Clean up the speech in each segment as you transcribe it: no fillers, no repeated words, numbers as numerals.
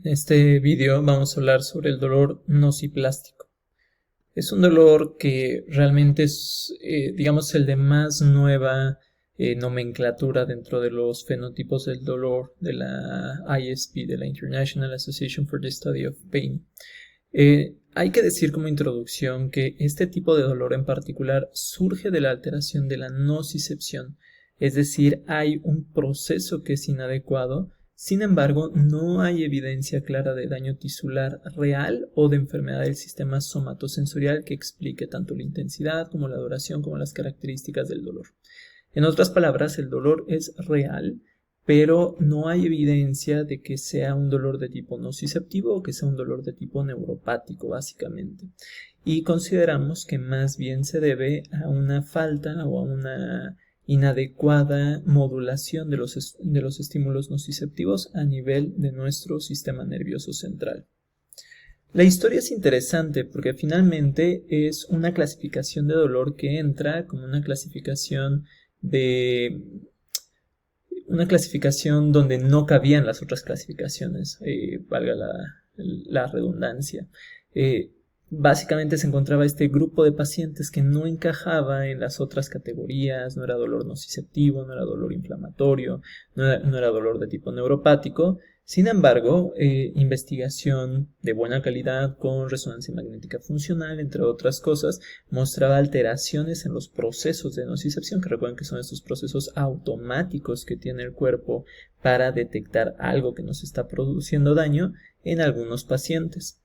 En este vídeo vamos a hablar sobre el dolor nociplástico. Es un dolor que realmente es, digamos, el de más nueva nomenclatura dentro de los fenotipos del dolor de la ISP, de la International Association for the Study of Pain. Hay que decir como introducción que este tipo de dolor en particular surge de la alteración de la nocicepción, es decir, hay un proceso que es inadecuado. Sin embargo, no hay evidencia clara de daño tisular real o de enfermedad del sistema somatosensorial que explique tanto la intensidad como la duración como las características del dolor. En otras palabras, el dolor es real, pero no hay evidencia de que sea un dolor de tipo nociceptivo o que sea un dolor de tipo neuropático, básicamente. Y consideramos que más bien se debe a una falta o a una inadecuada modulación de los estímulos nociceptivos a nivel de nuestro sistema nervioso central. La historia es interesante porque finalmente es una clasificación de dolor que entra como una clasificación donde no cabían las otras clasificaciones, valga la redundancia. Básicamente se encontraba este grupo de pacientes que no encajaba en las otras categorías, no era dolor nociceptivo, no era dolor inflamatorio, no era dolor de tipo neuropático. Sin embargo, investigación de buena calidad con resonancia magnética funcional, entre otras cosas, mostraba alteraciones en los procesos de nocicepción, que recuerden que son estos procesos automáticos que tiene el cuerpo para detectar algo que nos está produciendo daño en algunos pacientes.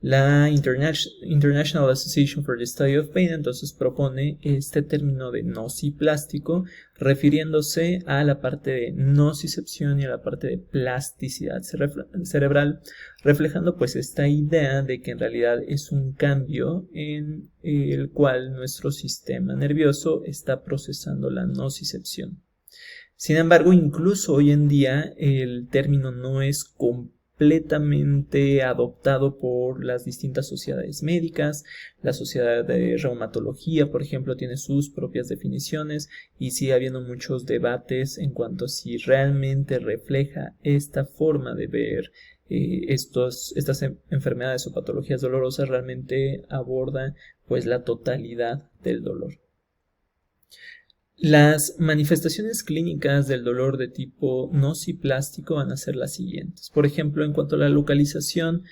La International Association for the Study of Pain entonces propone este término de nociplástico refiriéndose a la parte de nocicepción y a la parte de plasticidad cerebral, reflejando pues esta idea de que en realidad es un cambio en el cual nuestro sistema nervioso está procesando la nocicepción. Sin embargo, incluso hoy en día el término no es completamente adoptado por las distintas sociedades médicas. La Sociedad de Reumatología, por ejemplo, tiene sus propias definiciones y sigue habiendo muchos debates en cuanto a si realmente refleja esta forma de ver estas enfermedades o patologías dolorosas, realmente aborda pues la totalidad del dolor. Las manifestaciones clínicas del dolor de tipo nociplástico van a ser las siguientes. Por ejemplo, en cuanto a la localización,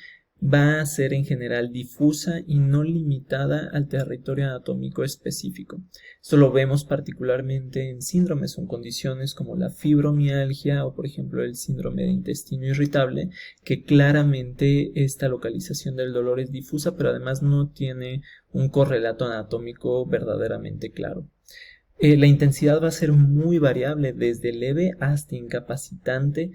va a ser en general difusa y no limitada al territorio anatómico específico. Esto lo vemos particularmente en síndromes o en condiciones como la fibromialgia o por ejemplo el síndrome de intestino irritable, que claramente esta localización del dolor es difusa, pero además no tiene un correlato anatómico verdaderamente claro. La intensidad va a ser muy variable, desde leve hasta incapacitante,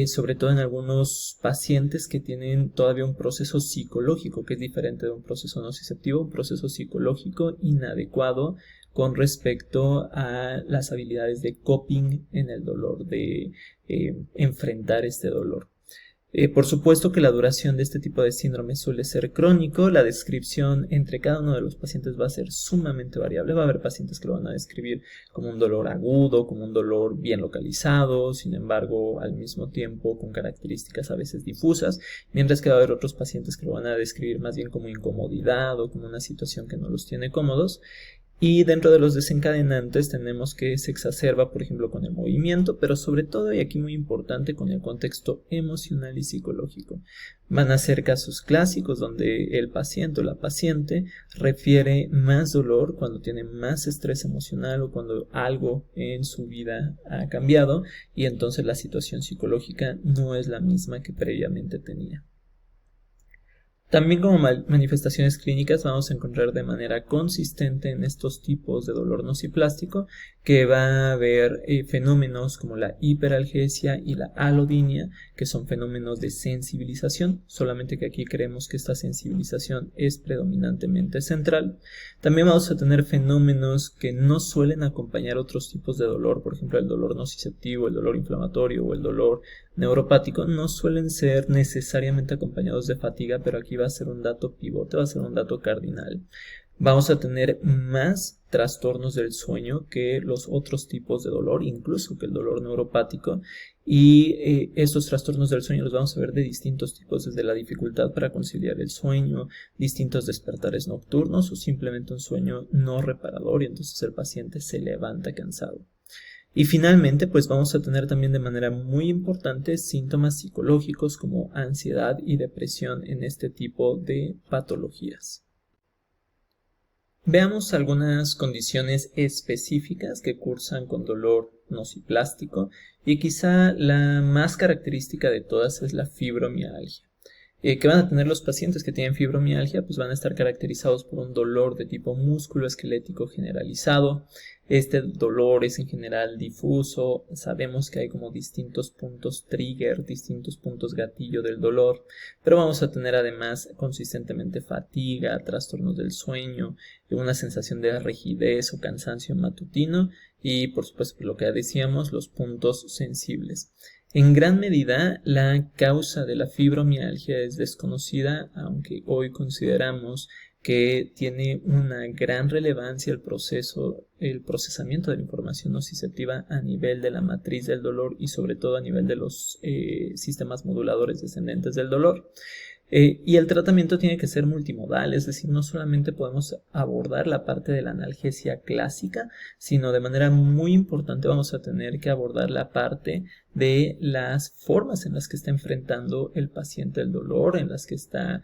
sobre todo en algunos pacientes que tienen todavía un proceso psicológico que es diferente de un proceso nociceptivo, un proceso psicológico inadecuado con respecto a las habilidades de coping en el dolor, de enfrentar este dolor. Por supuesto que la duración de este tipo de síndrome suele ser crónico. La descripción entre cada uno de los pacientes va a ser sumamente variable. Va a haber pacientes que lo van a describir como un dolor agudo, como un dolor bien localizado, sin embargo, al mismo tiempo con características a veces difusas, mientras que va a haber otros pacientes que lo van a describir más bien como incomodidad o como una situación que no los tiene cómodos. Y dentro de los desencadenantes tenemos que se exacerba, por ejemplo, con el movimiento, pero sobre todo, y aquí muy importante, con el contexto emocional y psicológico. Van a ser casos clásicos donde el paciente o la paciente refiere más dolor cuando tiene más estrés emocional o cuando algo en su vida ha cambiado y entonces la situación psicológica no es la misma que previamente tenía. También como manifestaciones clínicas vamos a encontrar de manera consistente en estos tipos de dolor nociplástico que va a haber fenómenos como la hiperalgesia y la alodinia, que son fenómenos de sensibilización, solamente que aquí creemos que esta sensibilización es predominantemente central. También vamos a tener fenómenos que no suelen acompañar otros tipos de dolor, por ejemplo el dolor nociceptivo, el dolor inflamatorio o el dolor neuropático, no suelen ser necesariamente acompañados de fatiga, pero aquí va a ser un dato pivote, va a ser un dato cardinal. Vamos a tener más trastornos del sueño que los otros tipos de dolor, incluso que el dolor neuropático, Y estos trastornos del sueño los vamos a ver de distintos tipos, desde la dificultad para conciliar el sueño, distintos despertares nocturnos o simplemente un sueño no reparador y entonces el paciente se levanta cansado. Y finalmente, pues vamos a tener también de manera muy importante síntomas psicológicos como ansiedad y depresión en este tipo de patologías. Veamos algunas condiciones específicas que cursan con dolor nociplástico y quizá la más característica de todas es la fibromialgia. ¿Qué van a tener los pacientes que tienen fibromialgia? Pues van a estar caracterizados por un dolor de tipo músculo-esquelético generalizado. Este dolor es en general difuso. Sabemos que hay como distintos puntos trigger, distintos puntos gatillo del dolor, pero vamos a tener además consistentemente fatiga, trastornos del sueño, una sensación de rigidez o cansancio matutino y por supuesto lo que decíamos, los puntos sensibles. En gran medida, la causa de la fibromialgia es desconocida, aunque hoy consideramos que tiene una gran relevancia el procesamiento de la información nociceptiva a nivel de la matriz del dolor y sobre todo a nivel de los sistemas moduladores descendentes del dolor. Y el tratamiento tiene que ser multimodal, es decir, no solamente podemos abordar la parte de la analgesia clásica, sino de manera muy importante vamos a tener que abordar la parte de las formas en las que está enfrentando el paciente el dolor, en las que está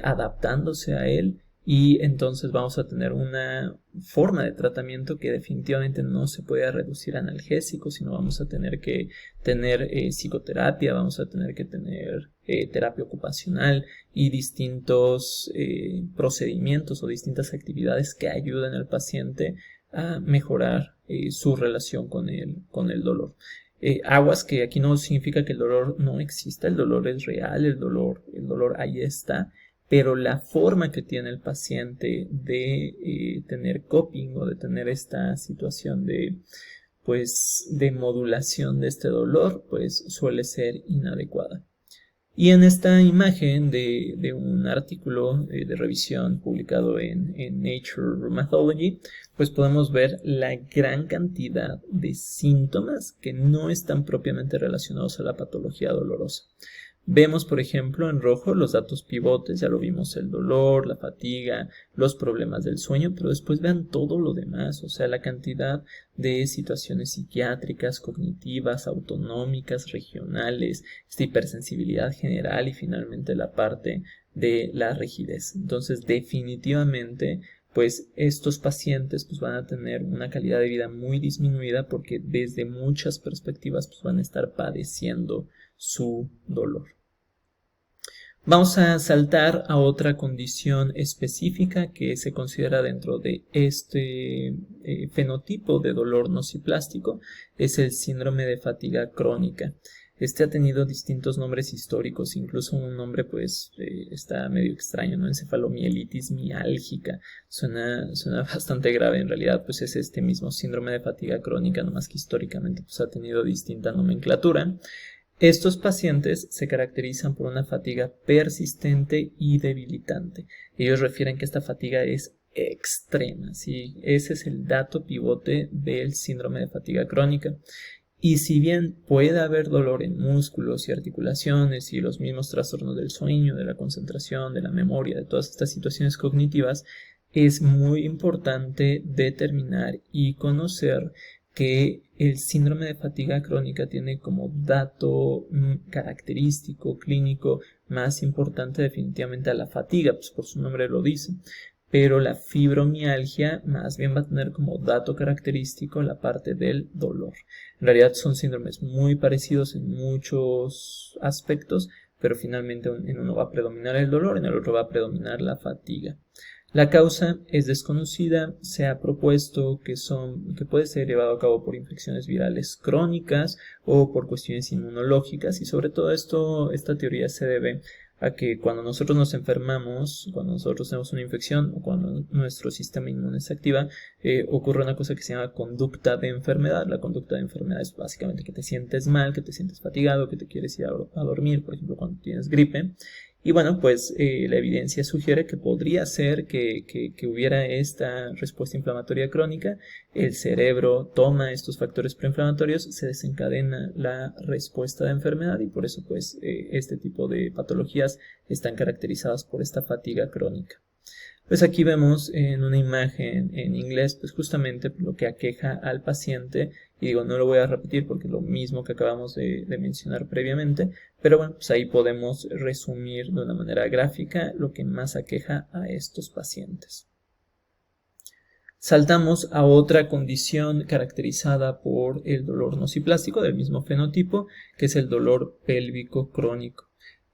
adaptándose a él. Y entonces vamos a tener una forma de tratamiento que definitivamente no se puede reducir a analgésicos, sino vamos a tener que tener psicoterapia, vamos a tener que tener terapia ocupacional y distintos procedimientos o distintas actividades que ayuden al paciente a mejorar su relación con el dolor. Aguas que aquí no significa que el dolor no exista, el dolor es real, el dolor ahí está. Pero la forma que tiene el paciente de tener coping o de tener esta situación de modulación de este dolor, pues suele ser inadecuada. Y en esta imagen de un artículo de revisión publicado en Nature Rheumatology, pues podemos ver la gran cantidad de síntomas que no están propiamente relacionados a la patología dolorosa. Vemos, por ejemplo, en rojo los datos pivotes, ya lo vimos, el dolor, la fatiga, los problemas del sueño, pero después vean todo lo demás, o sea, la cantidad de situaciones psiquiátricas, cognitivas, autonómicas, regionales, esta hipersensibilidad general y finalmente la parte de la rigidez. Entonces, definitivamente, pues estos pacientes pues, van a tener una calidad de vida muy disminuida porque desde muchas perspectivas pues, van a estar padeciendo su dolor. Vamos a saltar a otra condición específica que se considera dentro de este fenotipo de dolor nociplástico, es el síndrome de fatiga crónica. Este ha tenido distintos nombres históricos, incluso un nombre pues está medio extraño, ¿no? Encefalomielitis miálgica, suena bastante grave, en realidad pues es este mismo síndrome de fatiga crónica, nomás que históricamente pues ha tenido distinta nomenclatura. Estos pacientes se caracterizan por una fatiga persistente y debilitante. Ellos refieren que esta fatiga es extrema, ¿sí? Ese es el dato pivote del síndrome de fatiga crónica. Y si bien puede haber dolor en músculos y articulaciones y los mismos trastornos del sueño, de la concentración, de la memoria, de todas estas situaciones cognitivas, es muy importante determinar y conocer que el síndrome de fatiga crónica tiene como dato característico clínico más importante definitivamente a la fatiga, pues por su nombre lo dice, pero la fibromialgia más bien va a tener como dato característico la parte del dolor. En realidad son síndromes muy parecidos en muchos aspectos, pero finalmente en uno va a predominar el dolor, en el otro va a predominar la fatiga. La causa es desconocida, se ha propuesto que puede ser llevado a cabo por infecciones virales crónicas o por cuestiones inmunológicas y sobre todo esta teoría se debe a que cuando nosotros nos enfermamos, cuando nosotros tenemos una infección o cuando nuestro sistema inmune se activa, ocurre una cosa que se llama conducta de enfermedad. La conducta de enfermedad es básicamente que te sientes mal, que te sientes fatigado, que te quieres ir a dormir, por ejemplo, cuando tienes gripe. Y bueno, pues la evidencia sugiere que podría ser que hubiera esta respuesta inflamatoria crónica, el cerebro toma estos factores proinflamatorios, se desencadena la respuesta de enfermedad y por eso pues este tipo de patologías están caracterizadas por esta fatiga crónica. Pues aquí vemos en una imagen en inglés pues justamente lo que aqueja al paciente y digo, no lo voy a repetir porque es lo mismo que acabamos de mencionar previamente, pero bueno, pues ahí podemos resumir de una manera gráfica lo que más aqueja a estos pacientes. Saltamos a otra condición caracterizada por el dolor nociplástico del mismo fenotipo, que es el dolor pélvico crónico.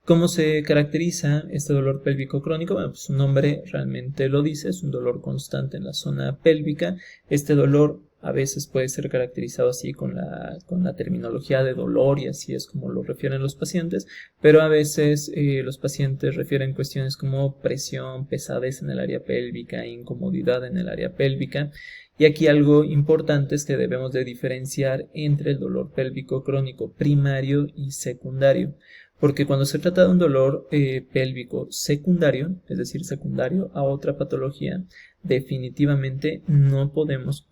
¿Cómo se caracteriza este dolor pélvico crónico? Bueno, pues su nombre realmente lo dice, es un dolor constante en la zona pélvica. Este dolor a veces puede ser caracterizado así con la terminología de dolor y así es como lo refieren los pacientes, pero a veces los pacientes refieren cuestiones como presión, pesadez en el área pélvica, incomodidad en el área pélvica. Y aquí algo importante es que debemos de diferenciar entre el dolor pélvico crónico primario y secundario. Porque cuando se trata de un dolor pélvico secundario, es decir, secundario a otra patología, definitivamente no podemos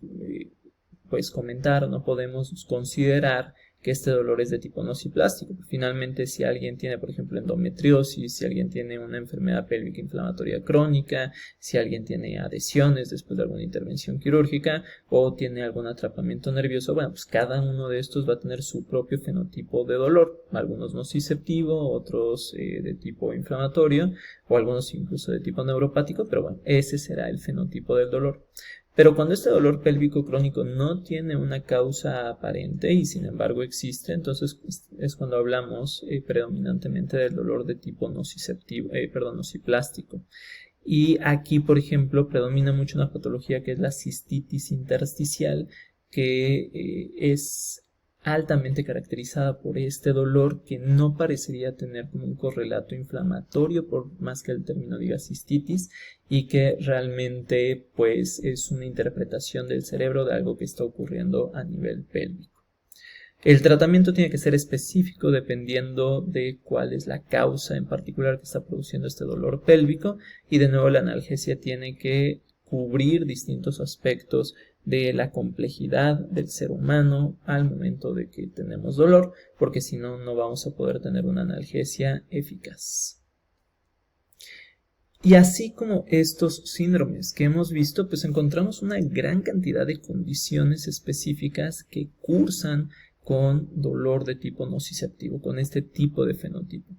pues comentar, no podemos considerar que este dolor es de tipo nociplástico. Finalmente, si alguien tiene, por ejemplo, endometriosis, si alguien tiene una enfermedad pélvica inflamatoria crónica, si alguien tiene adhesiones después de alguna intervención quirúrgica o tiene algún atrapamiento nervioso, bueno, pues cada uno de estos va a tener su propio fenotipo de dolor, algunos nociceptivo, otros de tipo inflamatorio o algunos incluso de tipo neuropático, pero bueno, ese será el fenotipo del dolor. Pero cuando este dolor pélvico crónico no tiene una causa aparente y sin embargo existe, entonces es cuando hablamos predominantemente del dolor de tipo nociplástico. Y aquí, por ejemplo, predomina mucho una patología que es la cistitis intersticial, que es altamente caracterizada por este dolor que no parecería tener como un correlato inflamatorio por más que el término diga cistitis y que realmente pues es una interpretación del cerebro de algo que está ocurriendo a nivel pélvico. El tratamiento tiene que ser específico dependiendo de cuál es la causa en particular que está produciendo este dolor pélvico y de nuevo la analgesia tiene que cubrir distintos aspectos de la complejidad del ser humano al momento de que tenemos dolor, porque si no, no vamos a poder tener una analgesia eficaz. Y así como estos síndromes que hemos visto, pues encontramos una gran cantidad de condiciones específicas que cursan con dolor de tipo nociceptivo, con este tipo de fenotipo.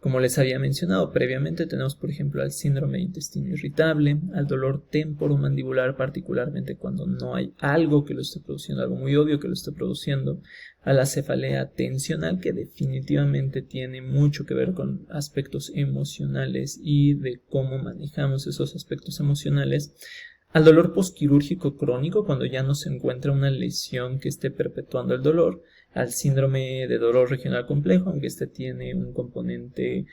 Como les había mencionado previamente, tenemos por ejemplo al síndrome de intestino irritable, al dolor temporomandibular, particularmente cuando no hay algo que lo esté produciendo, algo muy obvio que lo esté produciendo, a la cefalea tensional, que definitivamente tiene mucho que ver con aspectos emocionales y de cómo manejamos esos aspectos emocionales, al dolor posquirúrgico crónico, cuando ya no se encuentra una lesión que esté perpetuando el dolor, al síndrome de dolor regional complejo, aunque este tiene un componente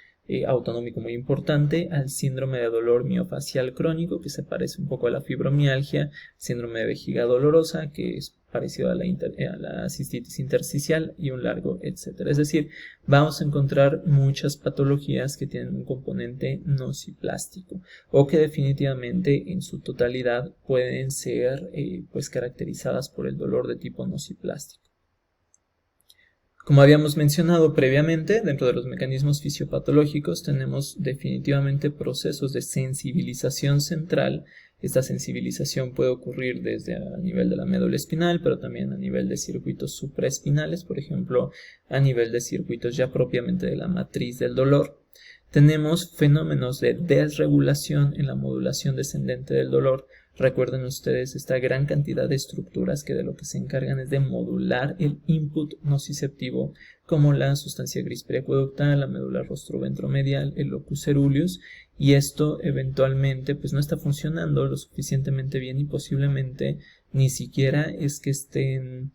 autonómico muy importante, al síndrome de dolor miofacial crónico, que se parece un poco a la fibromialgia, síndrome de vejiga dolorosa, que es parecido a la cistitis intersticial y un largo etcétera. Es decir, vamos a encontrar muchas patologías que tienen un componente nociplástico o que definitivamente en su totalidad pueden ser pues caracterizadas por el dolor de tipo nociplástico. Como habíamos mencionado previamente, dentro de los mecanismos fisiopatológicos tenemos definitivamente procesos de sensibilización central. Esta sensibilización puede ocurrir desde a nivel de la médula espinal, pero también a nivel de circuitos supraespinales, por ejemplo, a nivel de circuitos ya propiamente de la matriz del dolor. Tenemos fenómenos de desregulación en la modulación descendente del dolor. Recuerden ustedes esta gran cantidad de estructuras que de lo que se encargan es de modular el input nociceptivo, como la sustancia gris periacueductal, la médula rostroventromedial, el locus ceruleus, y esto eventualmente pues no está funcionando lo suficientemente bien y posiblemente ni siquiera es que estén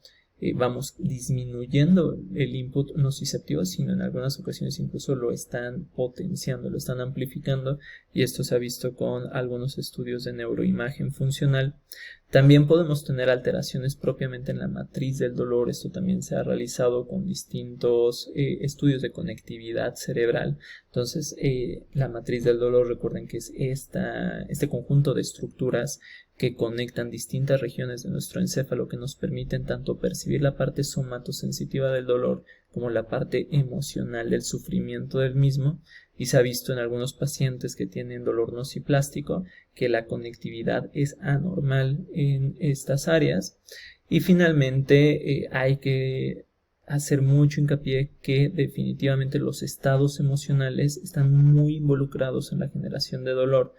disminuyendo el input nociceptivo, sino en algunas ocasiones incluso lo están potenciando, lo están amplificando, y esto se ha visto con algunos estudios de neuroimagen funcional. También podemos tener alteraciones propiamente en la matriz del dolor. Esto también se ha realizado con distintos estudios de conectividad cerebral. Entonces, la matriz del dolor, recuerden que es este conjunto de estructuras que conectan distintas regiones de nuestro encéfalo que nos permiten tanto percibir la parte somatosensitiva del dolor como la parte emocional del sufrimiento del mismo. Y se ha visto en algunos pacientes que tienen dolor nociplástico que la conectividad es anormal en estas áreas. Y finalmente hay que hacer mucho hincapié que definitivamente los estados emocionales están muy involucrados en la generación de dolor,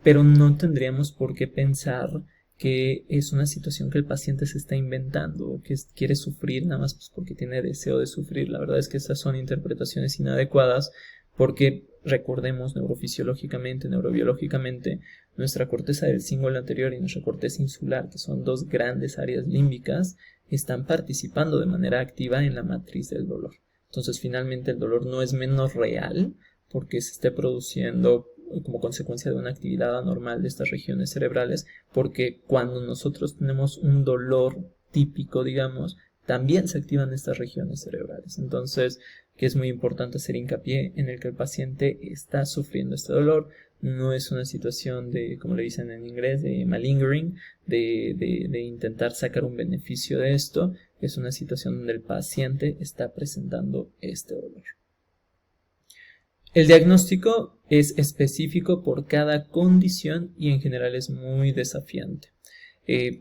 pero no tendríamos por qué pensar que es una situación que el paciente se está inventando o que quiere sufrir nada más pues porque tiene deseo de sufrir. La verdad es que estas son interpretaciones inadecuadas, porque recordemos neurofisiológicamente, neurobiológicamente, nuestra corteza del cíngulo anterior y nuestra corteza insular, que son dos grandes áreas límbicas, están participando de manera activa en la matriz del dolor. Entonces, finalmente, el dolor no es menos real porque se esté produciendo como consecuencia de una actividad anormal de estas regiones cerebrales, porque cuando nosotros tenemos un dolor típico, digamos, también se activan estas regiones cerebrales. Entonces, que es muy importante hacer hincapié en el que el paciente está sufriendo este dolor. No es una situación de, como le dicen en inglés, de malingering, de intentar sacar un beneficio de esto. Es una situación donde el paciente está presentando este dolor. El diagnóstico es específico por cada condición y en general es muy desafiante.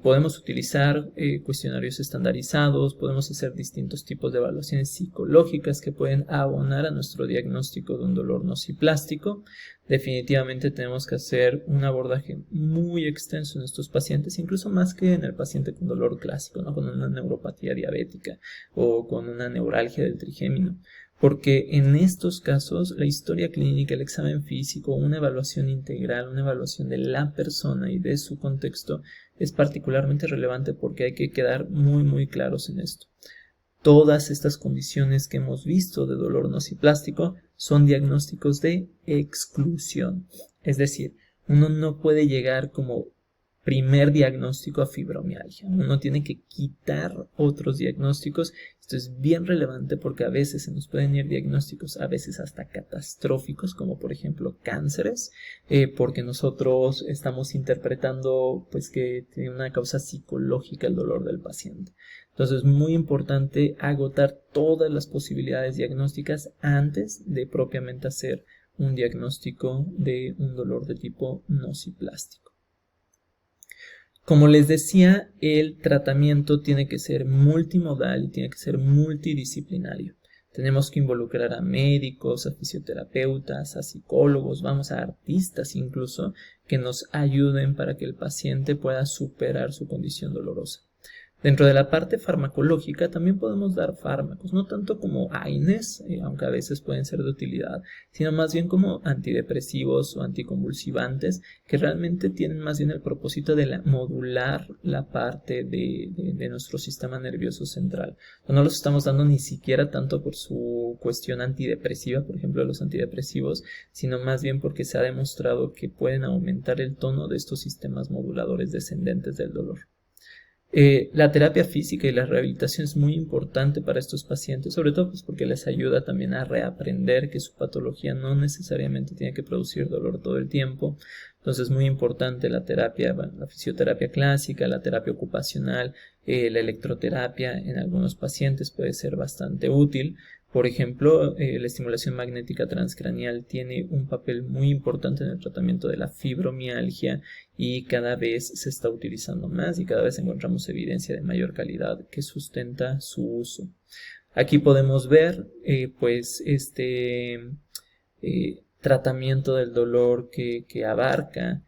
Podemos utilizar cuestionarios estandarizados, podemos hacer distintos tipos de evaluaciones psicológicas que pueden abonar a nuestro diagnóstico de un dolor nociplástico. Definitivamente tenemos que hacer un abordaje muy extenso en estos pacientes, incluso más que en el paciente con dolor clásico, ¿no? Con una neuropatía diabética o con una neuralgia del trigémino. Porque en estos casos la historia clínica, el examen físico, una evaluación integral, una evaluación de la persona y de su contexto es particularmente relevante, porque hay que quedar muy claros en esto. Todas estas condiciones que hemos visto de dolor nociplástico son diagnósticos de exclusión. Es decir, uno no puede llegar como primer diagnóstico a fibromialgia. Uno tiene que quitar otros diagnósticos. Esto es bien relevante porque a veces se nos pueden ir diagnósticos, a veces hasta catastróficos, como por ejemplo cánceres, porque nosotros estamos interpretando pues que tiene una causa psicológica el dolor del paciente. Entonces es muy importante agotar todas las posibilidades diagnósticas antes de propiamente hacer un diagnóstico de un dolor de tipo nociplástico. Como les decía, el tratamiento tiene que ser multimodal y tiene que ser multidisciplinario. Tenemos que involucrar a médicos, a fisioterapeutas, a psicólogos, a artistas incluso, que nos ayuden para que el paciente pueda superar su condición dolorosa. Dentro de la parte farmacológica también podemos dar fármacos, no tanto como AINES, aunque a veces pueden ser de utilidad, sino más bien como antidepresivos o anticonvulsivantes, que realmente tienen más bien el propósito de modular la parte de nuestro sistema nervioso central. No los estamos dando ni siquiera tanto por su cuestión antidepresiva, por ejemplo, los antidepresivos, sino más bien porque se ha demostrado que pueden aumentar el tono de estos sistemas moduladores descendentes del dolor. La terapia física y la rehabilitación es muy importante para estos pacientes, sobre todo pues porque les ayuda también a reaprender que su patología no necesariamente tiene que producir dolor todo el tiempo. Entonces es muy importante la terapia, la fisioterapia clásica, la terapia ocupacional, la electroterapia en algunos pacientes puede ser bastante útil. Por ejemplo, la estimulación magnética transcranial tiene un papel muy importante en el tratamiento de la fibromialgia y cada vez se está utilizando más y cada vez encontramos evidencia de mayor calidad que sustenta su uso. Aquí podemos ver pues este tratamiento del dolor que abarca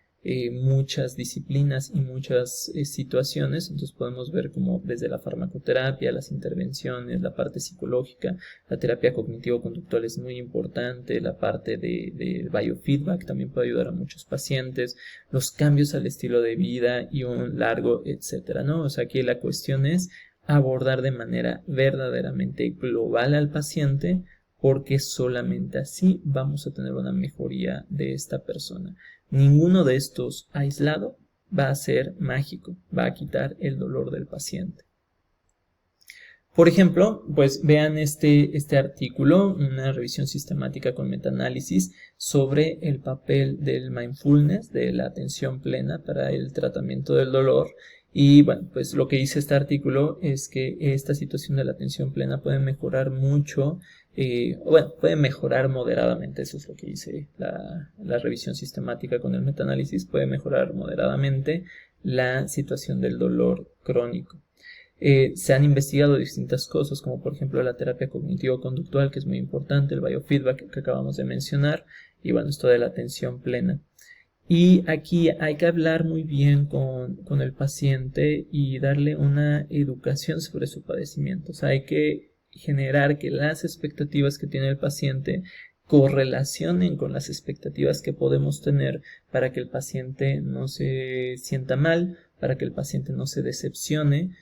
muchas disciplinas y muchas situaciones. Entonces podemos ver como desde la farmacoterapia, las intervenciones, la parte psicológica, la terapia cognitivo-conductual es muy importante, la parte de biofeedback también puede ayudar a muchos pacientes, los cambios al estilo de vida y un largo etcétera, ¿no? O sea, aquí la cuestión es abordar de manera verdaderamente global al paciente, porque solamente así vamos a tener una mejoría de esta persona. Ninguno de estos aislado va a ser mágico, va a quitar el dolor del paciente. Por ejemplo, pues vean este artículo, una revisión sistemática con metaanálisis sobre el papel del mindfulness, de la atención plena para el tratamiento del dolor. Y bueno, pues lo que dice este artículo es que esta situación de la atención plena puede mejorar mucho, puede mejorar moderadamente, eso es lo que dice la revisión sistemática con el metaanálisis, puede mejorar moderadamente la situación del dolor crónico. Se han investigado distintas cosas, como por ejemplo la terapia cognitivo-conductual, que es muy importante, el biofeedback que acabamos de mencionar, y bueno, esto de la atención plena. Y aquí hay que hablar muy bien con el paciente y darle una educación sobre su padecimiento. O sea, hay que generar que las expectativas que tiene el paciente correlacionen con las expectativas que podemos tener para que el paciente no se sienta mal, para que el paciente no se decepcione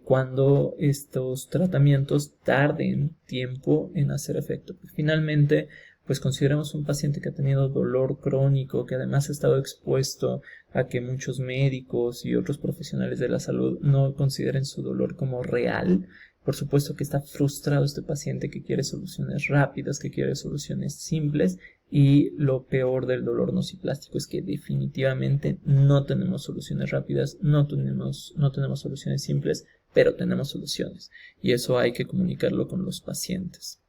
cuando estos tratamientos tarden tiempo en hacer efecto. Finalmente, pues consideramos un paciente que ha tenido dolor crónico, que además ha estado expuesto a que muchos médicos y otros profesionales de la salud no consideren su dolor como real. Por supuesto que está frustrado este paciente que quiere soluciones rápidas, que quiere soluciones simples, y lo peor del dolor nociplástico es que definitivamente no tenemos soluciones rápidas, no tenemos soluciones simples, pero tenemos soluciones, y eso hay que comunicarlo con los pacientes.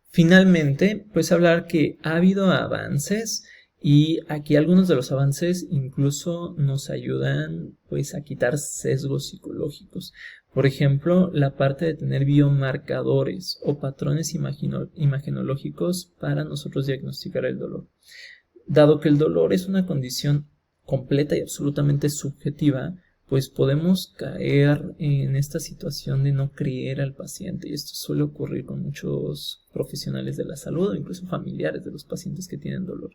Finalmente, pues hablar que ha habido avances, y aquí algunos de los avances incluso nos ayudan pues a quitar sesgos psicológicos. Por ejemplo, la parte de tener biomarcadores o patrones imagenológicos para nosotros diagnosticar el dolor. Dado que el dolor es una condición completa y absolutamente subjetiva, pues podemos caer en esta situación de no creer al paciente, y esto suele ocurrir con muchos profesionales de la salud o incluso familiares de los pacientes que tienen dolor.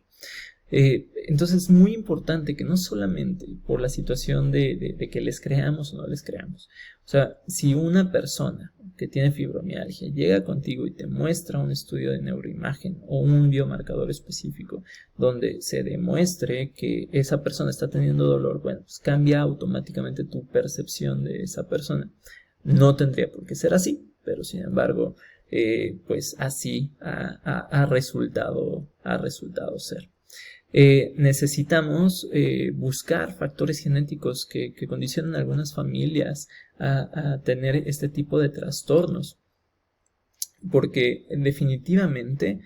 Entonces es muy importante que no solamente por la situación de que les creamos o no les creamos. O sea, si una persona que tiene fibromialgia llega contigo y te muestra un estudio de neuroimagen o un biomarcador específico donde se demuestre que esa persona está teniendo dolor, bueno, pues cambia automáticamente tu percepción de esa persona. No tendría por qué ser así, pero sin embargo, pues así ha resultado ser. Necesitamos buscar factores genéticos que condicionan a algunas familias a tener este tipo de trastornos, porque definitivamente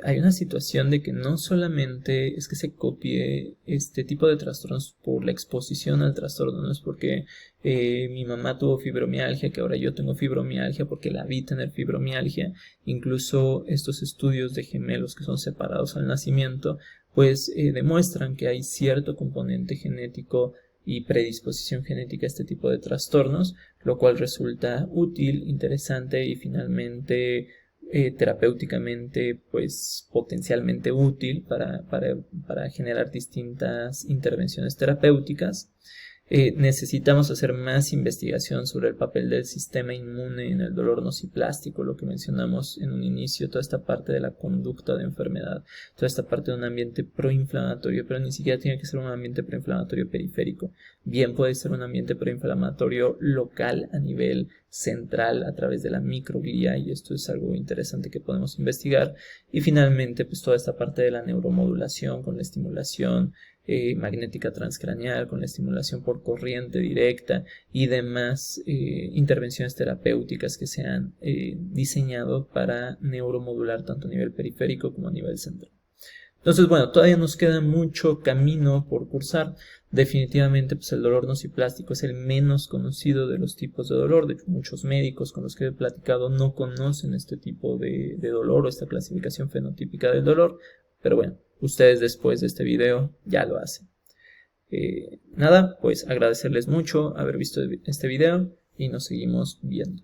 hay una situación de que no solamente es que se copie este tipo de trastornos por la exposición al trastorno, no es porque mi mamá tuvo fibromialgia que ahora yo tengo fibromialgia porque la vi tener fibromialgia. Incluso estos estudios de gemelos que son separados al nacimiento pues demuestran que hay cierto componente genético y predisposición genética a este tipo de trastornos, lo cual resulta útil, interesante y finalmente terapéuticamente pues potencialmente útil para generar distintas intervenciones terapéuticas. Necesitamos hacer más investigación sobre el papel del sistema inmune en el dolor nociplástico, lo que mencionamos en un inicio, toda esta parte de la conducta de enfermedad, toda esta parte de un ambiente proinflamatorio, pero ni siquiera tiene que ser un ambiente proinflamatorio periférico, bien puede ser un ambiente proinflamatorio local a nivel central a través de la microglía, y esto es algo interesante que podemos investigar. Y finalmente pues toda esta parte de la neuromodulación con la estimulación magnética transcraneal, con la estimulación por corriente directa y demás intervenciones terapéuticas que se han diseñado para neuromodular tanto a nivel periférico como a nivel central. Entonces, bueno, todavía nos queda mucho camino por cursar. Definitivamente, pues el dolor nociplástico es el menos conocido de los tipos de dolor. De hecho, muchos médicos con los que he platicado no conocen este tipo de dolor o esta clasificación fenotípica del dolor. Pero bueno, ustedes después de este video ya lo hacen. Nada, pues agradecerles mucho haber visto este video y nos seguimos viendo.